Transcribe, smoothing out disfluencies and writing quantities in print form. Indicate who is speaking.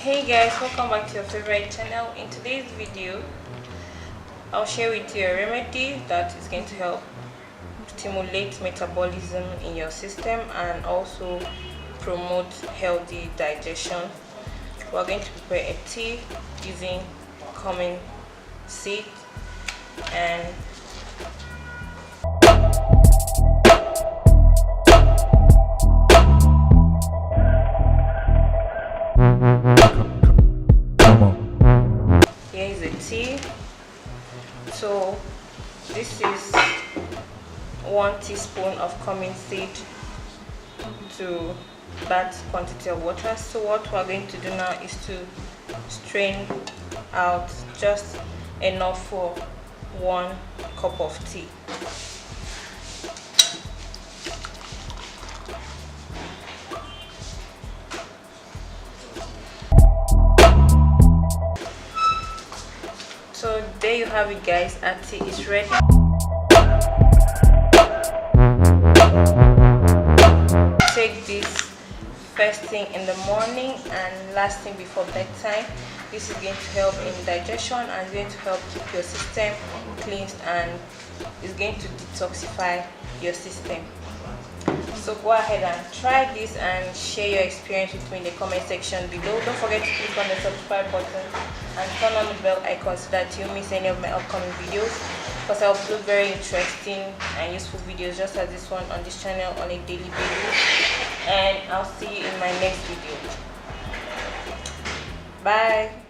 Speaker 1: Hey guys, welcome back to your favorite channel. In today's video I'll share with you a remedy that is going to help stimulate metabolism in your system and also promote healthy digestion. We're going to prepare a tea using cumin seed and here is the tea. So this is 1 teaspoon of cumin seed to that quantity of water. So what we're going to do now is to strain out just enough for 1 cup of tea. So there you have it guys, our tea is ready. Take this first thing in the morning and last thing before bedtime. This is going to help in digestion and going to help keep your system cleansed and is going to detoxify your system. So go ahead and try this and share your experience with me in the comment section below. Don't forget to click on the subscribe button and turn on the bell icon so that you don't miss any of my upcoming videos, because I upload very interesting and useful videos just as this one on this channel on a daily basis. And I'll see you in my next video. Bye.